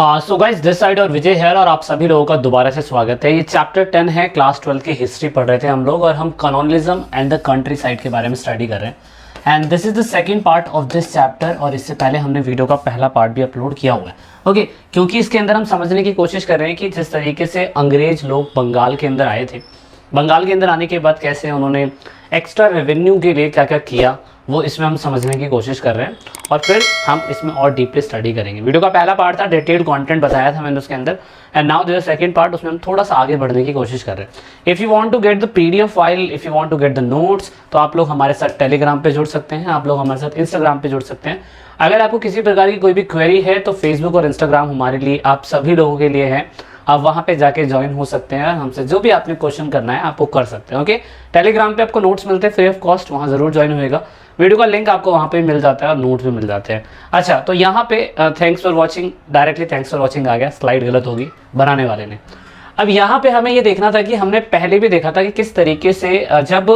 So guys this side और विजय है और आप सभी लोगों का दोबारा से स्वागत है। ये चैप्टर 10 है, क्लास 12 की हिस्ट्री पढ़ रहे थे हम लोग और हम colonialism and the country side के बारे में स्टडी कर रहे हैं and this is the second part of this chapter. और इससे पहले हमने वीडियो का पहला पार्ट भी अपलोड किया हुआ है, ओके क्योंकि इसके अंदर हम समझने की कोशिश कर रहे हैं कि जिस तरीके से अंग्रेज लोग बंगाल के अंदर आए थे, बंगाल के अंदर आने के बाद कैसे उन्होंने एक्स्ट्रा रेवेन्यू के लिए क्या क्या किया, वो इसमें हम समझने की कोशिश कर रहे हैं और फिर हम इसमें और डीपली स्टडी करेंगे। वीडियो का पहला पार्ट था, डिटेल्ड कंटेंट बताया था मैंने उसके अंदर, and now this second part, उसमें हम थोड़ा सा आगे बढ़ने की कोशिश कर रहे हैं। If you want to get the PDF file, if you want to get the notes, तो आप लोग हमारे साथ टेलीग्राम पे जुड़ सकते हैं, आप लोग हमारे साथ इंस्टाग्राम पे जुड़ सकते हैं। अगर आपको किसी प्रकार की कोई भी क्वेरी है तो फेसबुक और इंस्टाग्राम हमारे लिए, आप सभी लोगों के लिए है, आप वहाँ पे जाके ज्वाइन हो सकते हैं, हमसे जो भी आपने क्वेश्चन करना है आप वो कर सकते हैं। ओके, टेलीग्राम पे आपको नोट्स मिलते हैं फ्री ऑफ कॉस्ट, वहाँ ज़रूर ज्वाइन होएगा। वीडियो का लिंक आपको वहाँ पे मिल जाता है और नोट्स भी मिल जाते हैं। अच्छा, तो यहाँ पे thanks for watching, directly thanks for watching आ गया, स्लाइड गलत होगी बनाने वाले ने। अब यहाँ पे हमें ये देखना था कि हमने पहले भी देखा था कि किस तरीके से जब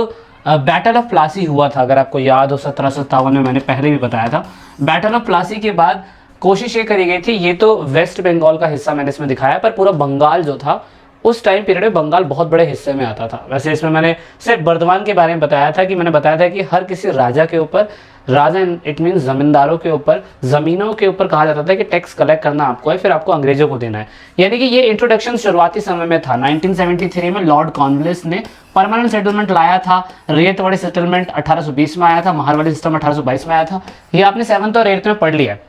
बैटल ऑफ प्लासी हुआ था, अगर आपको याद हो 1757 में, मैंने पहले भी बताया था। बैटल ऑफ प्लासी के बाद कोशिश ये करी गई थी, ये तो वेस्ट बंगाल का हिस्सा मैंने इसमें दिखाया, पर पूरा बंगाल जो था उस टाइम पीरियड में बंगाल बहुत बड़े हिस्से में आता था। वैसे इसमें मैंने सिर्फ बर्दवान के बारे में बताया था कि मैंने बताया था कि हर किसी राजा के ऊपर, राजा इट मीन जमींदारों के ऊपर, ज़मीनों के ऊपर कहा जाता था कि टैक्स कलेक्ट करना आपको है, फिर आपको अंग्रेजों को देना है। यानी कि ये इंट्रोडक्शन शुरुआती समय में था। 1973 में लॉर्ड कॉर्नवालिस ने परमानेंट सेटलमेंट लाया था, रेतवाड़ी सेटलमेंट 1820 में आया था, महारवाड़ी सिस्टम 1822 में आया था। ये आपने 7th और 8th में पढ़ लिया है।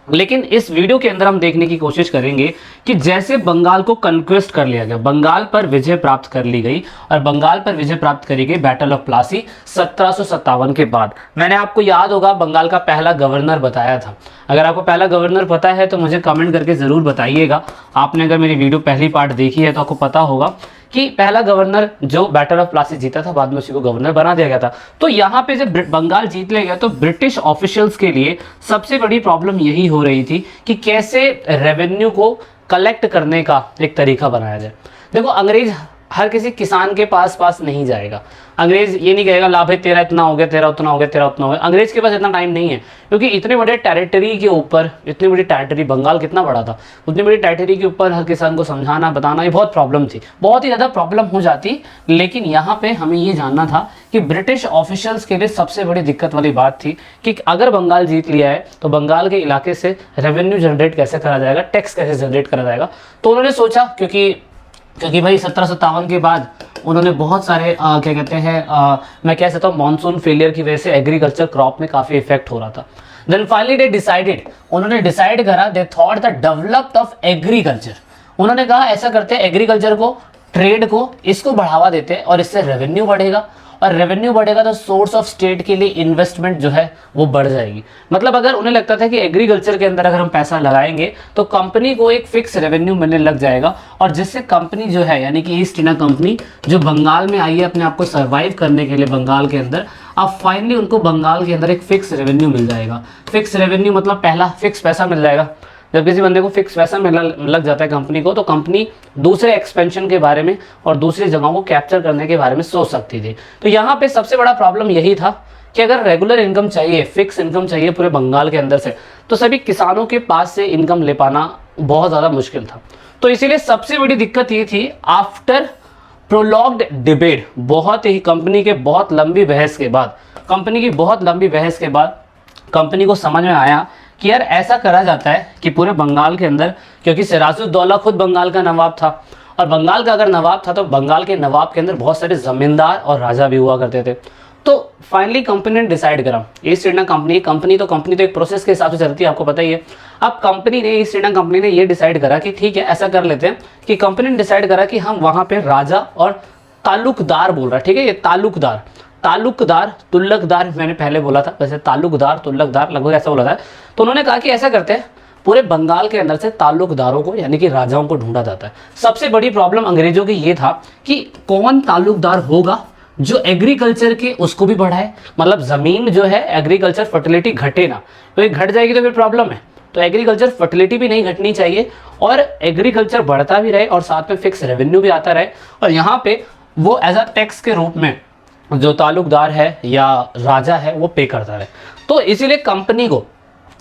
लेकिन इस वीडियो के अंदर हम देखने की कोशिश करेंगे कि जैसे बंगाल को कन्क्वेस्ट कर लिया गया, बंगाल पर विजय प्राप्त कर ली गई और बंगाल पर विजय प्राप्त करी गई बैटल ऑफ प्लासी 1757 के बाद। मैंने आपको याद होगा बंगाल का पहला गवर्नर बताया था। अगर आपको पहला गवर्नर पता है तो मुझे कमेंट करके ज़रूर बताइएगा। आपने अगर मेरी वीडियो पहली पार्ट देखी है तो आपको पता होगा कि पहला गवर्नर जो बैटल ऑफ प्लासी जीता था, बाद में उसी को गवर्नर बना दिया गया था। तो यहाँ पे जब बंगाल जीत लिया गया तो ब्रिटिश ऑफिशियल्स के लिए सबसे बड़ी प्रॉब्लम यही हो रही थी कि कैसे रेवेन्यू को कलेक्ट करने का एक तरीका बनाया जाए। देखो, अंग्रेज हर किसी किसान के पास नहीं जाएगा। अंग्रेज ये नहीं कहेगा ला भाई तेरा इतना हो गया, तेरा उतना हो गया, तेरा उतना हो गया। अंग्रेज के पास इतना टाइम नहीं है, क्योंकि इतने बड़े टेरिटरी के ऊपर, इतनी बड़ी टेरिटरी, बंगाल कितना बड़ा था, उतनी बड़ी टेरिटरी के ऊपर हर किसान को समझाना बताना, ये बहुत प्रॉब्लम थी, बहुत ही ज़्यादा प्रॉब्लम हो जाती। लेकिन यहाँ पे हमें ये जानना था कि ब्रिटिश ऑफिशियल्स के लिए सबसे बड़ी दिक्कत वाली बात थी कि अगर बंगाल जीत लिया है तो बंगाल के इलाके से रेवेन्यू जनरेट कैसे करा जाएगा, टैक्स कैसे जनरेट करा जाएगा। तो उन्होंने सोचा, क्योंकि भाई 1757 के बाद उन्होंने बहुत सारे क्या कहते हैं, मैं कह सकता हूँ मॉनसून फेलियर की वजह से एग्रीकल्चर क्रॉप में काफ़ी इफेक्ट हो रहा था। देन फाइनली दे डिसाइडेड, उन्होंने डिसाइड करा, they thought the developed of agriculture. उन्होंने कहा ऐसा करते हैं, एग्रीकल्चर को, ट्रेड को, इसको बढ़ावा देते हैं और इससे रेवेन्यू बढ़ेगा, और रेवेन्यू बढ़ेगा तो सोर्स ऑफ स्टेट के लिए इन्वेस्टमेंट जो है वो बढ़ जाएगी। मतलब अगर उन्हें लगता था कि एग्रीकल्चर के अंदर अगर हम पैसा लगाएंगे तो कंपनी को एक फिक्स रेवेन्यू मिलने लग जाएगा, और जिससे कंपनी जो है, यानी कि ईस्ट इंडिया कंपनी जो बंगाल में आई है अपने आप को सर्वाइव करने के लिए बंगाल के अंदर, अब फाइनली उनको बंगाल के अंदर एक फिक्स रेवेन्यू मिल जाएगा। फिक्स रेवेन्यू मतलब पहला फिक्स पैसा मिल जाएगा। जब किसी बंदे को फिक्स पैसा लग जाता है कंपनी को, तो कंपनी दूसरे एक्सपेंशन के बारे में और दूसरी जगहों को कैप्चर करने के बारे में सोच सकती थी। तो यहाँ पे सबसे बड़ा प्रॉब्लम यही था कि अगर रेगुलर इनकम चाहिए, फिक्स इनकम चाहिए पूरे बंगाल के अंदर से, तो सभी किसानों के पास से इनकम ले पाना बहुत ज़्यादा मुश्किल था। तो इसीलिए सबसे बड़ी दिक्कत ये थी, आफ्टर प्रोलॉन्ग्ड डिबेट, बहुत ही कंपनी की बहुत लंबी बहस के बाद कंपनी को समझ में आया कि यार ऐसा करा जाता है कि पूरे बंगाल के अंदर, क्योंकि सिराजुद्दौला खुद बंगाल का नवाब था, और बंगाल का अगर नवाब था तो बंगाल के नवाब के अंदर बहुत सारे जमींदार और राजा भी हुआ करते थे। तो फाइनली कंपनी ने डिसाइड करा, ईस्ट इंडिया कंपनी तो एक प्रोसेस के हिसाब से चलती है, आपको पता ही है। अब ईस्ट इंडिया कंपनी ने ये डिसाइड करा कि ठीक है ऐसा कर लेते हैं, कि कंपनी ने डिसाइड करा कि हम वहाँ पे राजा और तालुकदार बोल रहा है, ठीक है, ये तालुकदार तुल्लकदार मैंने पहले बोला था, वैसे तालुकदार तुल्लकदार लगभग ऐसा बोला था। तो उन्होंने कहा कि ऐसा करते हैं, पूरे बंगाल के अंदर से तालुकदारों को, यानी कि राजाओं को ढूंढा जाता है। सबसे बड़ी प्रॉब्लम अंग्रेजों की ये था कि कौन तालुकदार होगा जो एग्रीकल्चर के उसको भी बढ़ाए, मतलब जमीन जो है एग्रीकल्चर फर्टिलिटी घटे ना, तो ये घट जाएगी तो फिर प्रॉब्लम है। तो एग्रीकल्चर फर्टिलिटी भी नहीं घटनी चाहिए और एग्रीकल्चर बढ़ता भी रहे और साथ में फिक्स रेवेन्यू भी आता रहे, और यहाँ पे वो एज अ टैक्स के रूप में जो तालुकदार है या राजा है वो पे करता रहे। तो इसीलिए कंपनी को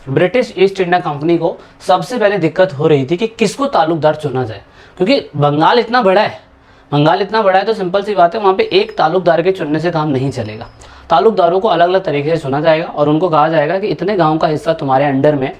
ब्रिटिश ईस्ट इंडिया कंपनी को सबसे पहले दिक्कत हो रही थी कि किसको ताल्लुकदार चुना जाए, क्योंकि बंगाल इतना बड़ा है, बंगाल इतना बड़ा है तो सिंपल सी बात है वहाँ पे एक ताल्लुकदार के चुनने से काम नहीं चलेगा। ताल्लुकदारों को अलग अलग तरीके से चुना जाएगा और उनको कहा जाएगा कि इतने गांव का हिस्सा तुम्हारे अंडर में,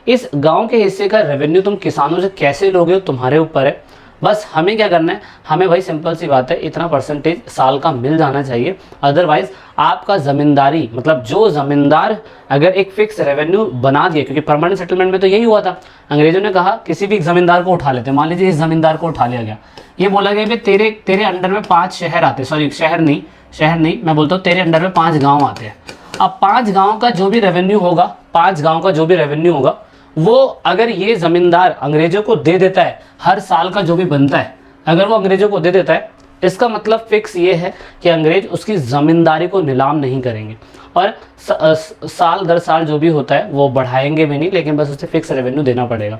इस गांव के हिस्से का रेवेन्यू तुम किसानों से कैसे लोगे हो तुम्हारे ऊपर है। बस हमें क्या करना है, हमें भाई सिंपल सी बात है इतना परसेंटेज साल का मिल जाना चाहिए, अदरवाइज आपका ज़मींदारी मतलब जो ज़मींदार अगर एक फिक्स रेवेन्यू बना दिया, क्योंकि परमानेंट सेटलमेंट में तो यही हुआ था, अंग्रेजों ने कहा किसी भी ज़मींदार को उठा लेते, मान लीजिए इस ज़मींदार को उठा लिया गया, ये बोला गया भाई तेरे अंडर में 5 शहर आते, सॉरी शहर नहीं मैं बोलता हूँ तेरे अंडर में 5 गाँव आते हैं। अब 5 गाँव का जो भी रेवेन्यू होगा, 5 गाँव का जो भी रेवेन्यू होगा वो अगर ये ज़मींदार अंग्रेजों को दे देता है, हर साल का जो भी बनता है अगर वो अंग्रेजों को दे देता है, इसका मतलब फिक्स ये है कि अंग्रेज उसकी ज़मींदारी को नीलाम नहीं करेंगे और साल दर साल जो भी होता है वो बढ़ाएंगे भी नहीं, लेकिन बस उसे फिक्स रेवेन्यू देना पड़ेगा।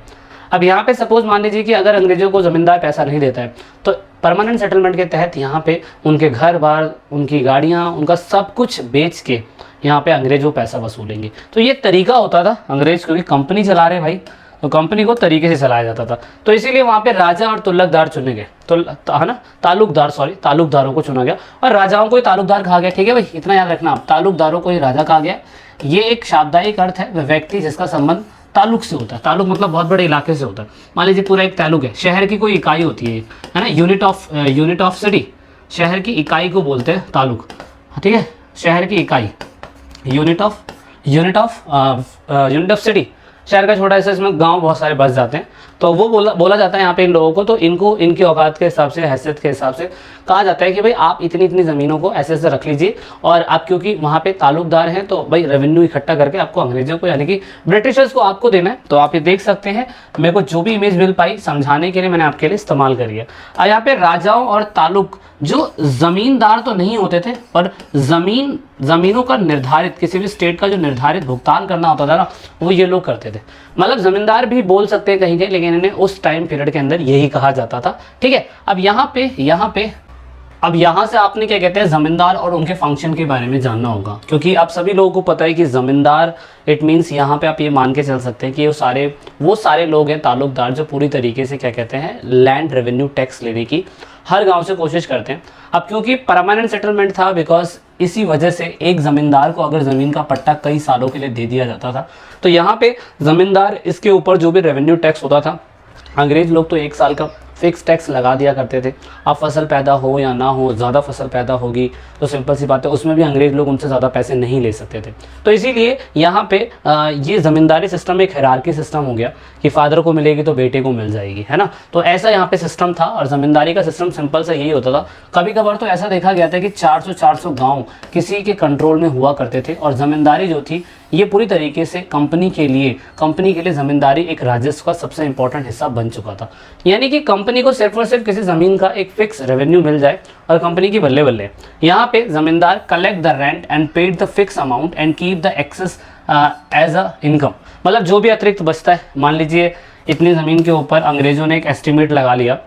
अब यहाँ पे सपोज मान लीजिए कि अगर अंग्रेजों को ज़मींदार पैसा नहीं देता है तो परमानेंट सेटलमेंट के तहत यहाँ पे उनके घर बार, उनकी गाड़ियाँ, उनका सब कुछ बेच के यहाँ पे अंग्रेज वो पैसा वसूलेंगे। तो ये तरीका होता था अंग्रेज, क्योंकि कंपनी चला रहे भाई तो कंपनी को तरीके से चलाया जाता था, तो इसीलिए वहाँ पे राजा और तुल्लकदार चुने गए, तो है ना ताल्लुकदारों को चुना गया और राजाओं को ही ताल्लुकदार कहा गया। ठीक है भाई, इतना याद रखना आप, ताल्लुकदारों को ही राजा कहा गया। ये एक शाब्दिक अर्थ है, वह व्यक्ति जिसका संबंध ताल्लुक से होता है, ताल्लुक मतलब बहुत बड़े इलाके से होता है। मान लीजिए पूरा एक ताल्लुक है, शहर की कोई इकाई होती है ना, यूनिट ऑफ सिटी, शहर की इकाई को बोलते हैं ताल्लुक, ठीक है, शहर की इकाई यूनिट ऑफ सिटी, शहर का छोटा हिस्सा, इसमें गांव बहुत सारे बस जाते हैं, तो वो बोला जाता है यहाँ पे इन लोगों को, तो इनको इनकी औकात के हिसाब से, हैसियत के हिसाब से कहा जाता है कि भाई आप इतनी इतनी ज़मीनों को ऐसे ऐसे रख लीजिए और आप क्योंकि वहाँ पे ताल्लुकदार हैं तो भाई रेवेन्यू इकट्ठा करके आपको अंग्रेजों को यानी कि ब्रिटिशर्स को आपको देना है। तो आप ये देख सकते हैं, मेरे को जो भी इमेज मिल पाई समझाने के लिए मैंने आपके लिए इस्तेमाल करी है। और यहाँ पे राजाओं और ताल्लुक जो ज़मींदार तो नहीं होते थे, पर ज़मीनों का निर्धारित, किसी भी स्टेट का जो निर्धारित भुगतान करना होता था ना, वो ये लोग करते थे। मतलब ज़मींदार भी बोल सकते हैं कहीं के, लेकिन इन्हें उस टाइम पीरियड के अंदर यही कहा जाता था। ठीक है, अब यहाँ से आपने क्या कहते हैं ज़मींदार और उनके फंक्शन के बारे में जानना होगा, क्योंकि आप सभी लोगों को पता है कि ज़मींदार इट मीन्स यहाँ पे आप ये मान के चल सकते हैं कि वो सारे लोग हैं ताल्लुकदार जो पूरी तरीके से क्या कहते हैं लैंड रेवेन्यू टैक्स लेने की हर गांव से कोशिश करते हैं। अब क्योंकि परमानेंट सेटलमेंट था, बिकॉज इसी वजह से एक ज़मींदार को अगर ज़मीन का पट्टा कई सालों के लिए दे दिया जाता था, तो यहाँ पे ज़मींदार इसके ऊपर जो भी रेवेन्यू टैक्स होता था, अंग्रेज लोग तो 1 साल का फिक्स टैक्स लगा दिया करते थे। अब फसल पैदा हो या ना हो, ज़्यादा फसल पैदा होगी तो सिंपल सी बात है उसमें भी अंग्रेज लोग उनसे ज़्यादा पैसे नहीं ले सकते थे। तो इसीलिए यहाँ पे ये ज़मींदारी सिस्टम एक हायरार्की सिस्टम हो गया कि फादर को मिलेगी तो बेटे को मिल जाएगी, है ना। तो ऐसा यहाँ पे सिस्टम था और ज़मींदारी का सिस्टम सिंपल से यही होता था। कभी कभार तो ऐसा देखा गया था कि 400 गाँव किसी के कंट्रोल में हुआ करते थे और ज़मींदारी जो थी ये पूरी तरीके से कंपनी के लिए ज़मींदारी एक राजस्व का सबसे इंपॉर्टेंट हिस्सा बन चुका था। यानी कि कंपनी को सिर्फ और सिर्फ किसी ज़मीन का एक फिक्स रेवेन्यू मिल जाए और कंपनी की बल्ले बल्ले। यहाँ पे ज़मींदार collect the rent and paid the fix amount and keep the excess as a income. मतलब जो भी अतिरिक्त बचता है, मान लीजिए इतनी ज़मीन के ऊपर अंग्रेज़ों ने एक एस्टिमेट लगा लिया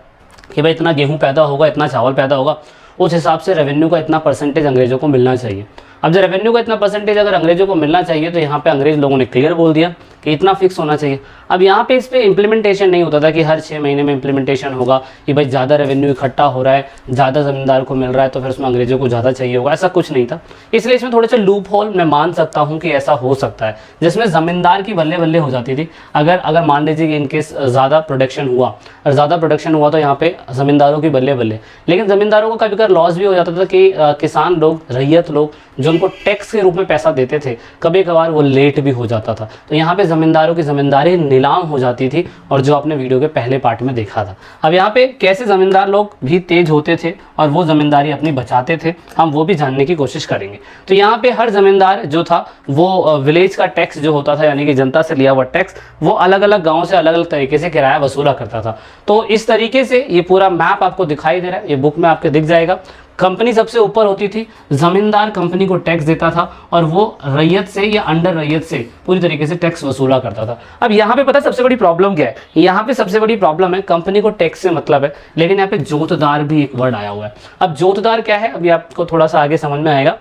कि भाई इतना गेहूँ पैदा होगा, इतना चावल पैदा होगा, उस हिसाब से रेवेन्यू का इतना परसेंटेज अंग्रेज़ों को मिलना चाहिए। अब जो रेवेन्यू का इतना परसेंटेज अगर अंग्रेजों को मिलना चाहिए तो यहाँ पे अंग्रेज लोगों ने क्लियर बोल दिया कि इतना फिक्स होना चाहिए। अब यहाँ पे इस पे इम्प्लीमेंटेशन नहीं होता था कि हर 6 महीने में इम्प्लीमेंटेशन होगा कि भाई ज़्यादा रेवेन्यू इकट्ठा हो रहा है, ज़्यादा ज़मींदार को मिल रहा है तो फिर उसमें अंग्रेजों को ज़्यादा चाहिए होगा, ऐसा कुछ नहीं था। इसलिए इसमें थोड़े से लूप होल मैं मान सकता हूँ कि ऐसा हो सकता है, जिसमें ज़मींदार की बल्ले बल्ले हो जाती थी। अगर मान लीजिए कि इनकेस ज़्यादा प्रोडक्शन हुआ तो यहाँ पे ज़मींदारों की बल्ले बल्ले। लेकिन ज़मींदारों को कभी कभी लॉस भी हो जाता था कि किसान लोग, रैयत लोग जो उनको टैक्स के रूप में पैसा देते थे, कभी कभार वो लेट भी हो जाता था। तो यहाँ पे ज़मींदारों की ज़मींदारी नीलाम हो जाती थी, और जो आपने वीडियो के पहले पार्ट में देखा था। अब यहाँ पे कैसे ज़मींदार लोग भी तेज होते थे और वो ज़मींदारी अपनी बचाते थे, हम वो भी जानने की कोशिश करेंगे। तो यहाँ पे हर ज़मींदार जो था वो विलेज का टैक्स जो होता था, यानी कि जनता से लिया हुआ टैक्स, वो अलग अलग गाँव से अलग अलग तरीके से किराया वसूला करता था। तो इस तरीके से ये पूरा मैप आपको दिखाई दे रहा है, ये बुक में आपके दिख जाएगा। कंपनी सबसे ऊपर होती थी, ज़मींदार कंपनी को टैक्स देता था और वो रैयत से या अंडर रैयत से पूरी तरीके से टैक्स वसूला करता था। अब यहाँ पे पता है सबसे बड़ी प्रॉब्लम क्या है? यहाँ पे सबसे बड़ी प्रॉब्लम है, कंपनी को टैक्स से मतलब है, लेकिन यहाँ पे जोतदार भी एक वर्ड आया हुआ है। अब जोतदार क्या है अभी आपको थोड़ा सा आगे समझ में आएगा।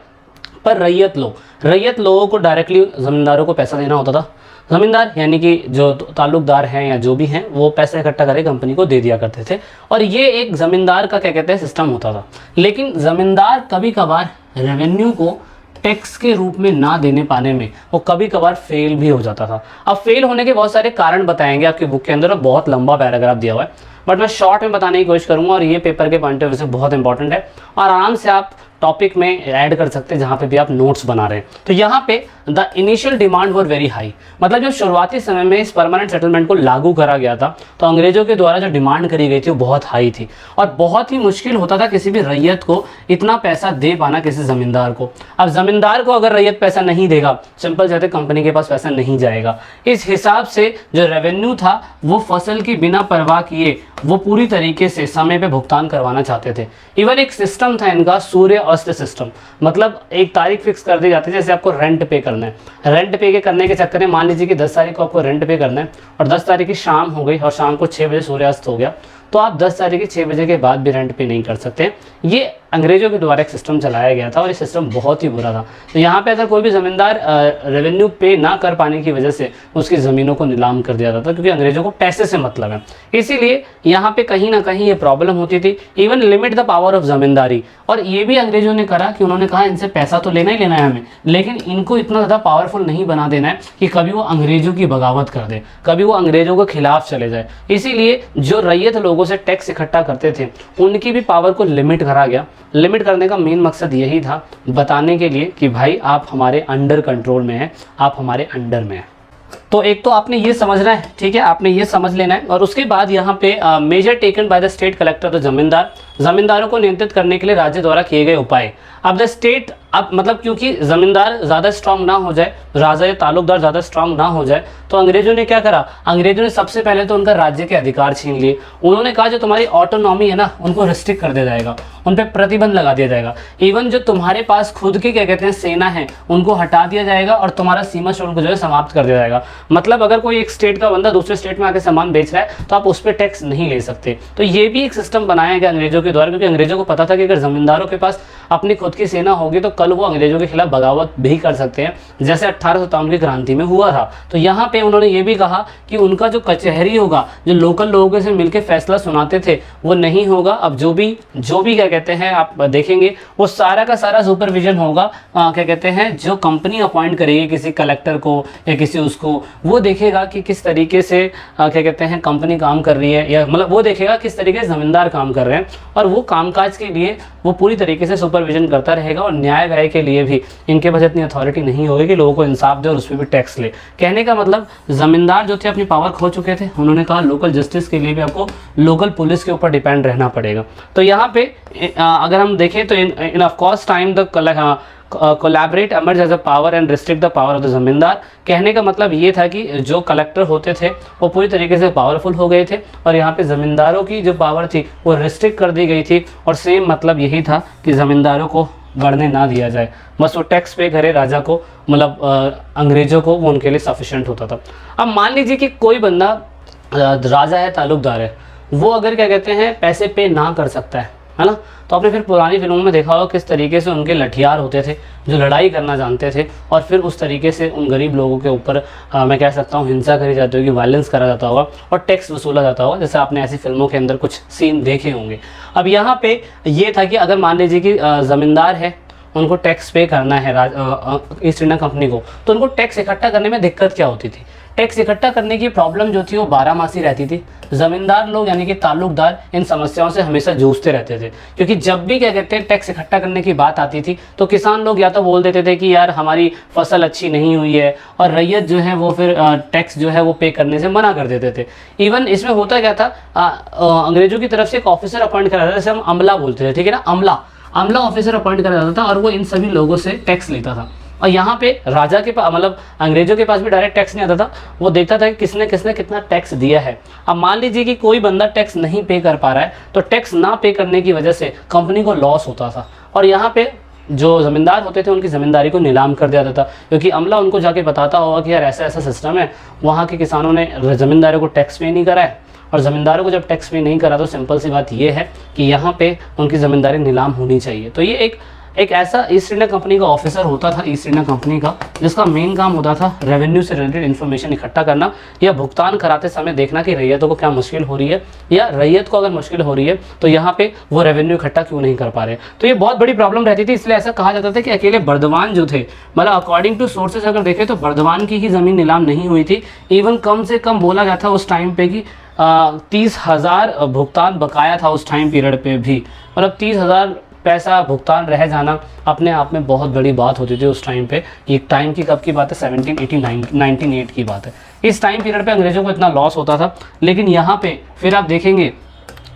पर रैयत लोगों को डायरेक्टली ज़मींदारों को पैसा देना होता था। ज़मींदार यानी कि जो ताल्लुकदार हैं या जो भी हैं वो पैसे इकट्ठा करके कंपनी को दे दिया करते थे, और ये एक ज़मींदार का क्या कहते हैं सिस्टम होता था। लेकिन ज़मींदार कभी कभार रेवेन्यू को टैक्स के रूप में ना देने पाने में वो कभी कभार फेल भी हो जाता था। अब फेल होने के बहुत सारे कारण बताएंगे आपकी बुक के अंदर, और बहुत लंबा पैराग्राफ दिया हुआ है, बट मैं शॉर्ट में बताने की कोशिश करूंगा, और ये पेपर के पॉइंट ऑफ व्यू से बहुत इंपॉर्टेंट है और आराम से आप टॉपिक में ऐड कर सकते हैं जहाँ पे भी आप नोट्स बना रहे हैं। तो यहाँ पे the initial demand were very high, मतलब जब शुरुआती समय में इस परमानेंट सेटलमेंट को लागू करा गया था तो अंग्रेजों के द्वारा जो डिमांड करी गई थी वो बहुत हाई थी, और बहुत ही मुश्किल होता था किसी भी रैयत को इतना पैसा दे पाना किसी ज़मींदार को। अब ज़मींदार को अगर रैयत पैसा नहीं देगा, सिंपल जाते कंपनी के पास पैसा नहीं जाएगा। इस हिसाब से जो रेवेन्यू था वो फसल की बिना परवाह किए वो पूरी तरीके से समय पे भुगतान करवाना चाहते थे। इवन एक सिस्टम था इनका सूर्य अस्त सिस्टम, मतलब एक तारीख फिक्स कर दी जाती है, जैसे आपको रेंट पे करना है, रेंट पे के करने के चक्कर में मान लीजिए कि 10 तारीख को आपको रेंट पे करना है और 10 तारीख की शाम हो गई और शाम को 6 बजे सूर्यास्त हो गया, तो आप 10 तारीख के 6 बजे के बाद भी रेंट पे नहीं कर सकते। ये अंग्रेजों के द्वारा एक सिस्टम चलाया गया था और ये सिस्टम बहुत ही बुरा था। तो यहाँ पे अगर कोई भी ज़मींदार रेवेन्यू पे ना कर पाने की वजह से उसकी ज़मीनों को नीलाम कर दिया जाता था, क्योंकि अंग्रेजों को पैसे से मतलब है। इसीलिए यहाँ पे कहीं ना कहीं ये प्रॉब्लम होती थी। Even limit the power of zamindari, और ये भी अंग्रेजों ने करा कि उन्होंने कहा इनसे पैसा तो लेना ही लेना है हमें, लेकिन इनको इतना ज़्यादा पावरफुल नहीं बना देना है कि कभी वो अंग्रेजों की बगावत कर दे, कभी वो अंग्रेजों के खिलाफ चले जाए। इसीलिए जो रैयत लोगों से टैक्स इकट्ठा करते थे उनकी भी पावर को लिमिट करा गया। लिमिट करने का मेन मकसद यही था, बताने के लिए कि भाई आप हमारे अंडर कंट्रोल में हैं, आप हमारे अंडर में हैं। तो एक तो आपने ये समझना है, ठीक है, आपने ये समझ लेना है। और उसके बाद यहाँ पे major taken by the state collector, तो जमींदार, जमींदारों को नियंत्रित करने के लिए राज्य द्वारा किए गए उपाय। अब द स्टेट, अब मतलब क्योंकि जमींदार ज़्यादा स्ट्रांग ना हो जाए, राजा या ताल्लुकदार ज़्यादा स्ट्रांग ना हो जाए, तो अंग्रेजों ने क्या करा, अंग्रेजों ने सबसे पहले तो उनका राज्य के अधिकार छीन लिए। उन्होंने कहा जो तुम्हारी ऑटोनॉमी है ना उनको रिस्ट्रिक्ट कर दिया जाएगा, उन पर प्रतिबंध लगा दिया जाएगा। इवन जो तुम्हारे पास खुद की क्या कहते हैं सेना है उनको हटा दिया जाएगा और तुम्हारा सीमा शुल्क जो है समाप्त कर दिया जाएगा। मतलब अगर कोई एक स्टेट का बंदा दूसरे स्टेट में आके सामान बेच रहा है तो आप उस पर टैक्स नहीं ले सकते। तो ये भी एक सिस्टम बनाया गया अंग्रेजों के द्वारा, क्योंकि अंग्रेजों को पता था कि अगर जमींदारों के पास अपनी खुद की सेना होगी तो कल वो अंग्रेजों के खिलाफ बगावत भी कर सकते हैं, जैसे 1857 की क्रांति में हुआ था। तो यहाँ पे उन्होंने ये भी कहा कि उनका जो कचहरी होगा, जो लोकल लोगों से मिलकर फैसला सुनाते थे, वो नहीं होगा। अब जो भी क्या कहते हैं आप देखेंगे वो सारा का सारा सुपरविजन होगा, क्या कहते हैं जो कंपनी अपॉइंट करेगी किसी कलेक्टर को या किसी उसको, वो देखेगा कि किस तरीके से क्या कहते हैं कंपनी काम कर रही है, या मतलब वो देखेगा किस तरीके से ज़मींदार काम कर रहे हैं, और वो कामकाज के लिए वो पूरी तरीके से सुपरविजन करता रहेगा। और न्याय व्याय के लिए भी इनके पास इतनी अथॉरिटी नहीं होगी कि लोगों को इंसाफ दे और उस पर भी टैक्स ले। कहने का मतलब ज़मींदार जो थे अपनी पावर खो चुके थे, उन्होंने कहा लोकल जस्टिस के लिए भी आपको लोकल पुलिस के ऊपर डिपेंड रहना पड़ेगा। तो यहाँ पे अगर हम देखें तो in of course time the collaborate emerge as a power and restrict the power of the zamindar. कहने का मतलब ये था कि जो कलेक्टर होते थे वो पूरी तरीके से पावरफुल हो गए थे और यहाँ पे ज़मींदारों की जो पावर थी वो रिस्ट्रिक्ट कर दी गई थी। और सेम मतलब यही था कि ज़मींदारों को बढ़ने ना दिया जाए, बस वो टैक्स पे करे राजा को, मतलब अंग्रेज़ों को, वो उनके लिए सफिशेंट होता था। अब मान लीजिए कि कोई बंदा राजा है, ताल्लुकदार है, वो अगर क्या कहते हैं पैसे पे ना कर सकता है ना, तो आपने फिर पुरानी फिल्मों में देखा होगा किस तरीके से उनके लठियार होते थे जो लड़ाई करना जानते थे, और फिर उस तरीके से उन गरीब लोगों के ऊपर मैं कह सकता हूँ हिंसा करी जाती होगी, वायलेंस करा जाता होगा और टैक्स वसूला जाता होगा, जैसे आपने ऐसी फिल्मों के अंदर कुछ सीन देखे होंगे। अब यहाँ पे ये था कि अगर मान लीजिए कि ज़मींदार है, उनको टैक्स पे करना है ईस्ट इंडिया कंपनी को, तो उनको टैक्स इकट्ठा करने में दिक्कत क्या होती थी, टैक्स इकट्ठा करने की प्रॉब्लम जो थी वो 12 मासी रहती थी। ज़मींदार लोग यानी कि ताल्लुकदार इन समस्याओं से हमेशा जूझते रहते थे, क्योंकि जब भी क्या कहते हैं टैक्स इकट्ठा करने की बात आती थी तो किसान लोग या तो बोल देते थे कि यार हमारी फसल अच्छी नहीं हुई है, और रैयत जो है वो फिर टैक्स जो है वो पे करने से मना कर देते थे। इवन इसमें होता क्या था, अंग्रेजों की तरफ से एक ऑफिसर अपॉइंट करा जाता था, जैसे हम अमला बोलते थे, ठीक है ना, अमला ऑफिसर अपॉइंट करा जाता था और वो इन सभी लोगों से टैक्स लेता था। और यहाँ पे राजा के पास, मतलब अंग्रेजों के पास भी डायरेक्ट टैक्स नहीं आता था, वो देखता था कि किसने किसने कितना टैक्स दिया है। अब मान लीजिए कि कोई बंदा टैक्स नहीं पे कर पा रहा है, तो टैक्स ना पे करने की वजह से कंपनी को लॉस होता था, और यहाँ पे जो ज़मींदार होते थे उनकी ज़मींदारी को नीलाम कर दिया जाता था, क्योंकि अमला उनको जाके बताता होगा कि यार ऐसा ऐसा सिस्टम है, वहाँ के किसानों ने ज़मींदारों को टैक्स पे नहीं करा है, और ज़मींदारों को जब टैक्स पे नहीं करा तो सिंपल सी बात ये है कि यहाँ पे उनकी ज़मींदारी नीलाम होनी चाहिए। तो ये एक ऐसा ईस्ट इंडिया कंपनी का ऑफिसर होता था ईस्ट इंडिया कंपनी का, जिसका मेन काम होता था रेवेन्यू से रिलेटेड इन्फॉर्मेशन इकट्ठा करना या भुगतान कराते समय देखना कि रैयतों को क्या मुश्किल हो रही है, या रैयत को अगर मुश्किल हो रही है तो यहाँ पे वो रेवेन्यू इकट्ठा क्यों नहीं कर पा रहे। तो ये बहुत बड़ी प्रॉब्लम रहती थी, इसलिए ऐसा कहा जाता था कि अकेले बर्दवान जो थे, मतलब अकॉर्डिंग टू सोर्सेज अगर देखें तो बर्दवान की ही ज़मीन नीलाम नहीं हुई थी। इवन कम से कम बोला गया था उस टाइम पे कि 30,000 भुगतान बकाया था उस टाइम पीरियड पे भी, मतलब 30,000 पैसा भुगतान रह जाना अपने आप में बहुत बड़ी बात होती थी उस टाइम पे। ये टाइम की कब की बात है, 1908 की बात है। इस टाइम पीरियड पे अंग्रेज़ों को इतना लॉस होता था। लेकिन यहाँ पे फिर आप देखेंगे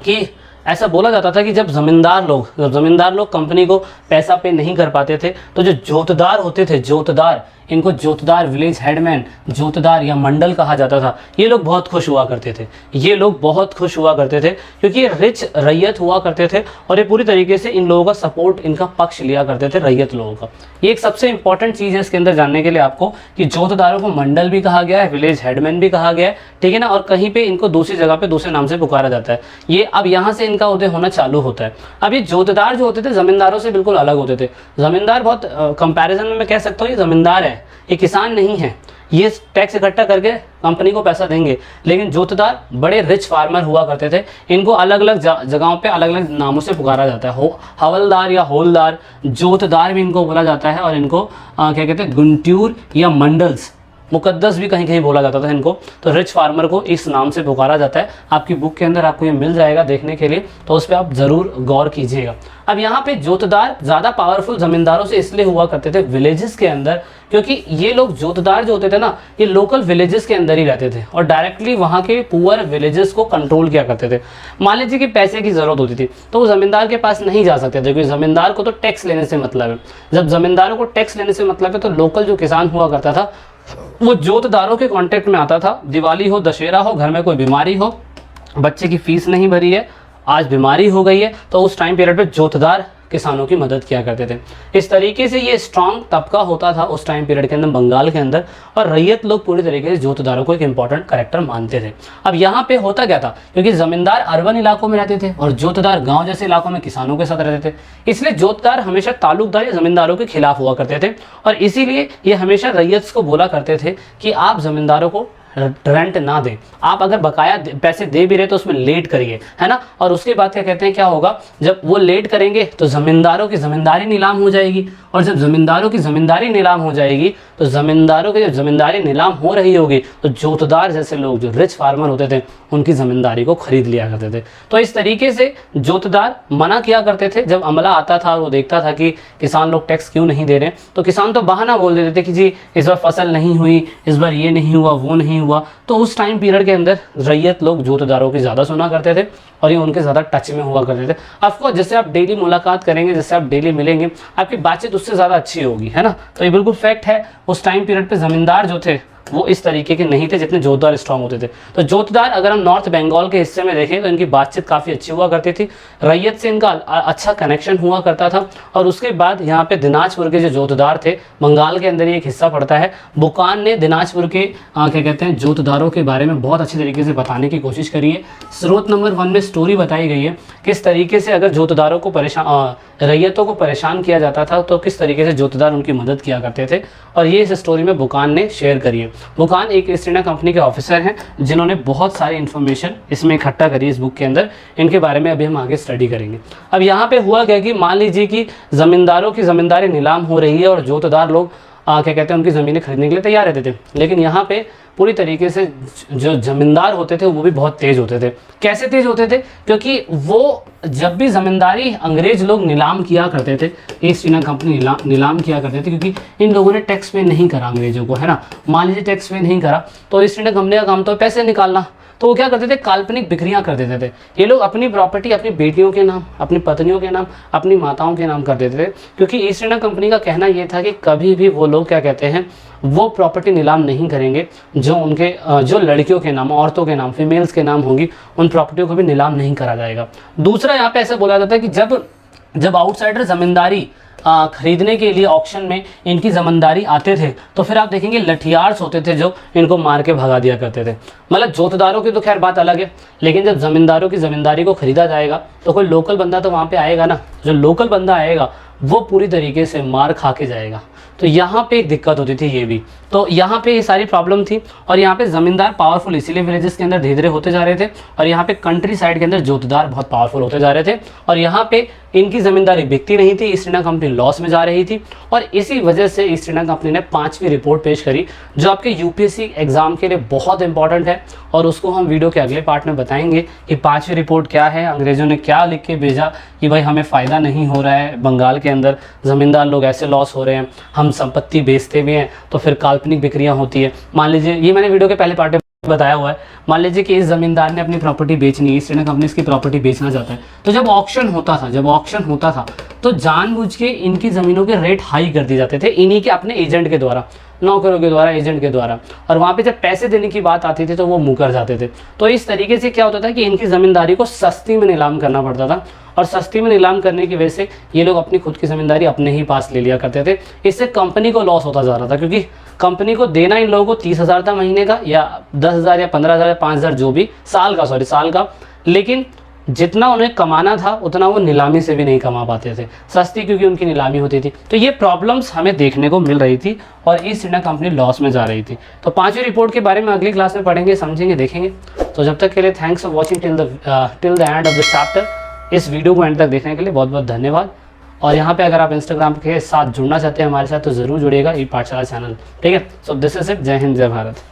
कि ऐसा बोला जाता था कि जब ज़मींदार लोग कंपनी को पैसा पे नहीं कर पाते थे तो जो जोतदार होते थे, जोतदार, इनको जोतदार, विलेज हेडमैन, जोतदार या मंडल कहा जाता था, ये लोग बहुत खुश हुआ करते थे। ये लोग बहुत खुश हुआ करते थे क्योंकि ये रिच रैयत हुआ करते थे और ये पूरी तरीके से इन लोगों का सपोर्ट, इनका पक्ष लिया करते थे रैयत लोगों का। ये एक सबसे इंपॉर्टेंट चीज़ है इसके अंदर जानने के लिए आपको कि जोतदारों को मंडल भी कहा गया है, विलेज हेडमैन भी कहा गया है, ठीक है ना। और कहीं पे इनको दूसरी जगह पे दूसरे नाम से पुकारा जाता है। ये अब यहाँ से इनका उदय होना चालू होता है। अब ये जोतदार जो होते थे ज़मींदारों से बिल्कुल अलग होते थे। ज़मींदार बहुत कंपैरिजन में मैं कह सकता हूँ ये ज़मींदार है, ये किसान नहीं है, ये टैक्स इकट्ठा करके कंपनी को पैसा देंगे। लेकिन जोतदार बड़े रिच फार्मर हुआ करते थे, इनको अलग अलग जगहों पे अलग अलग नामों से पुकारा जाता है। हवलदार या होलदार, जोतदार भी इनको बोला जाता है, और इनको क्या कहते हैं, गुंट्यूर या मंडल्स, मुकद्दस भी कहीं कहीं बोला जाता था इनको। तो रिच फार्मर को इस नाम से पुकारा जाता है। आपकी बुक के अंदर आपको ये मिल जाएगा देखने के लिए, तो उस पर आप ज़रूर गौर कीजिएगा। अब यहाँ पे जोतदार ज़्यादा पावरफुल ज़मींदारों से इसलिए हुआ करते थे विलेजेस के अंदर, क्योंकि ये लोग जोतदार जो होते थे ना, ये लोकल विलेजेस के अंदर ही रहते थे और डायरेक्टली वहाँ के पुअर विलेजेस को कंट्रोल किया करते थे। मान लीजिए कि पैसे की ज़रूरत होती थी तो वो ज़मींदार के पास नहीं जा सकते थे, क्योंकि ज़मींदार को तो टैक्स लेने से मतलब है। जब ज़मींदारों को टैक्स लेने से मतलब है तो लोकल जो किसान हुआ करता था वो जोतदारों के कांटेक्ट में आता था। दिवाली हो, दशहरा हो, घर में कोई बीमारी हो, बच्चे की फीस नहीं भरी है, आज बीमारी हो गई है, तो उस टाइम पीरियड पे जोतदार किसानों की मदद किया करते थे। इस तरीके से ये स्ट्रॉन्ग तबका होता था उस टाइम पीरियड के अंदर बंगाल के अंदर, और रैयत लोग पूरी तरीके से जोतदारों को एक इंपॉर्टेंट कैरेक्टर मानते थे। अब यहाँ पे होता क्या था, क्योंकि ज़मींदार अर्बन इलाकों में रहते थे और जोतदार गाँव जैसे इलाकों में किसानों के साथ रहते थे, इसलिए जोतदार हमेशा ताल्लुकदार या ज़मींदारों के खिलाफ हुआ करते थे। और इसीलिए ये हमेशा रैयत को बोला करते थे कि आप ज़मींदारों को रेंट ना दें, आप अगर बकाया पैसे दे भी रहे तो उसमें लेट करिए, है ना। और उसके बाद क्या कहते हैं, क्या होगा, जब वो लेट करेंगे तो ज़मींदारों की ज़मींदारी नीलाम हो जाएगी, और जब ज़मींदारों की ज़मींदारी नीलाम हो जाएगी तो ज़मींदारों की जब ज़मींदारी नीलाम हो रही होगी तो जोतदार जैसे लोग जो रिच फार्मर होते थे उनकी ज़मींदारी को खरीद लिया करते थे। तो इस तरीके से जोतदार मना किया करते थे। जब अमला आता था वो देखता था कि किसान लोग टैक्स क्यों नहीं दे रहे, तो किसान तो बहाना बोल देते थे कि जी इस बार फसल नहीं हुई, इस बार ये नहीं हुआ, वो नहीं हुआ। तो उस टाइम पीरियड के अंदर रैयत लोग जोतदारों की ज़्यादा सुना करते थे और ये उनके ज़्यादा टच में हुआ करते थे। ऑफकोर्स जैसे आप डेली मुलाकात करेंगे, जैसे आप डेली मिलेंगे, आपकी बातचीत उससे ज़्यादा अच्छी होगी, है ना। तो ये बिल्कुल फैक्ट है। उस टाइम पीरियड पे ज़मींदार जो थे वो इस तरीके के नहीं थे जितने जोतदार स्ट्रांग होते थे। तो जोतदार अगर हम नॉर्थ बंगाल के हिस्से में देखें तो इनकी बातचीत काफ़ी अच्छी हुआ करती थी, रैयत से इनका अच्छा कनेक्शन हुआ करता था। और उसके बाद यहाँ पे दिनाजपुर के जो जोतदार थे, बंगाल के अंदर ही एक हिस्सा पड़ता है, बुकान ने दिनाजपुर के क्या कहते हैं जोतदारों के बारे में बहुत अच्छी तरीके से बताने की कोशिश करी है। स्रोत नंबर 1 में स्टोरी बताई गई है किस तरीके से अगर जोतदारों को रैयतों को परेशान किया जाता था तो किस तरीके से जोतदार उनकी मदद किया करते थे, और ये इस स्टोरी में बुकान ने शेयर करी है। बुकान एक ईस्ट इंडिया कंपनी के ऑफिसर हैं जिन्होंने बहुत सारी इन्फॉर्मेशन इसमें इकट्ठा करी इस बुक के अंदर। इनके बारे में अभी हम आगे स्टडी करेंगे। अब यहाँ पे हुआ क्या कि मान लीजिए कि ज़मींदारों की ज़मींदारी नीलाम हो रही है और जोतदार लोग क्या कहते हैं उनकी ज़मीनें खरीदने के लिए तैयार रहते थे, लेकिन यहाँ पे पूरी तरीके से जो ज़मींदार होते थे वो भी बहुत तेज़ होते थे। कैसे तेज़ होते थे, क्योंकि वो जब भी ज़मींदारी अंग्रेज़ लोग नीलाम किया करते थे, ईस्ट इंडिया कंपनी नीलाम किया करते थे, क्योंकि इन लोगों ने टैक्स पे नहीं करा अंग्रेज़ों को, है ना। मान लीजिए टैक्स पे नहीं करा तो ईस्ट इंडिया कंपनी का काम तो पैसे निकालना, तो वो क्या करते थे, काल्पनिक बिक्रियां कर देते थे। ये लोग अपनी प्रॉपर्टी अपनी बेटियों के नाम, अपनी पत्नियों के नाम, अपनी माताओं के नाम कर देते थे, क्योंकि ईस्ट इंडिया कंपनी का कहना ये था कि कभी भी वो लोग क्या कहते हैं वो प्रॉपर्टी नीलाम नहीं करेंगे जो उनके जो लड़कियों के नाम, औरतों के नाम, फीमेल्स के नाम होंगी, उन प्रॉपर्टियों को भी नीलाम नहीं करा जाएगा। दूसरा यहाँ पे ऐसा बोला जाता है कि जब आउटसाइडर ज़मींदारी खरीदने के लिए ऑक्शन में इनकी ज़मींदारी आते थे तो फिर आप देखेंगे लठियार्स होते थे जो इनको मार के भगा दिया करते थे। मतलब जोतदारों की तो खैर बात अलग है, लेकिन जब ज़मींदारों की ज़मींदारी को ख़रीदा जाएगा तो कोई लोकल बंदा तो वहाँ पे आएगा ना, जो लोकल बंदा आएगा वो पूरी तरीके से मार खा के जाएगा। तो यहाँ पे एक दिक्कत होती थी ये भी, तो यहाँ पे ये सारी प्रॉब्लम थी। और यहाँ पे ज़मींदार पावरफुल इसीलिए विलेजेस के अंदर धीरे धीरे होते जा रहे थे, और यहाँ पे कंट्री साइड के अंदर जोतदार बहुत पावरफुल होते जा रहे थे, और यहाँ पे इनकी ज़मींदारी बिकती नहीं थी, ईस्ट इंडिया कंपनी लॉस में जा रही थी। और इसी वजह से ईस्ट इंडिया कंपनी ने 5वीं रिपोर्ट पेश करी जो आपके यूपीएससी एग्जाम के लिए बहुत इंपॉर्टेंट है, और उसको हम वीडियो के अगले पार्ट में बताएंगे कि 5वीं रिपोर्ट क्या है, अंग्रेज़ों ने क्या लिख के भेजा कि भाई हमें फ़ायदा नहीं हो रहा है, बंगाल के अंदर ज़मींदार लोग ऐसे लॉस हो रहे हैं, हम संपत्ति बेचते भी हैं तो फिर काल्पनिक बिक्रियाँ होती है। मान लीजिए, ये मैंने वीडियो के पहले पार्ट में बताया हुआ है, मान लीजिए कि इस ज़मींदार ने अपनी प्रॉपर्टी बेचनी है, ईस्ट इंडिया कंपनी इसकी प्रॉपर्टी बेचना चाहता है, तो जब ऑक्शन होता था तो जानबूझ के इनकी ज़मीनों के रेट हाई कर दिए जाते थे इन्हीं के अपने एजेंट के द्वारा, नौकरों के द्वारा, एजेंट के द्वारा, और वहाँ पे जब पैसे देने की बात आती थी तो वो मुकर जाते थे। तो इस तरीके से क्या होता था कि इनकी ज़मींदारी को सस्ती में नीलाम करना पड़ता था, और सस्ती में नीलाम करने की वजह से ये लोग अपनी खुद की ज़मींदारी अपने ही पास ले लिया करते थे। इससे कंपनी को लॉस होता जा रहा था, क्योंकि कंपनी को देना इन लोगों को 30,000 था महीने का, या 10,000 या 15,000 या 5,000 जो भी, साल का, लेकिन जितना उन्हें कमाना था उतना वो नीलामी से भी नहीं कमा पाते थे, सस्ती क्योंकि उनकी नीलामी होती थी। तो ये प्रॉब्लम्स हमें देखने को मिल रही थी और ईस्ट इंडिया कंपनी लॉस में जा रही थी। तो 5वीं रिपोर्ट के बारे में अगली क्लास में पढ़ेंगे, समझेंगे, देखेंगे। तो जब तक के लिए thanks for watching till the end of the chapter. इस वीडियो को एंड तक देखने के लिए बहुत बहुत धन्यवाद। और यहाँ पे अगर आप इंस्टाग्राम के साथ जुड़ना चाहते हैं हमारे साथ तो ज़रूर जुड़िएगा, ई पाठशाला चैनल, ठीक है। सो दिस इज इट, जय हिंद, जय भारत।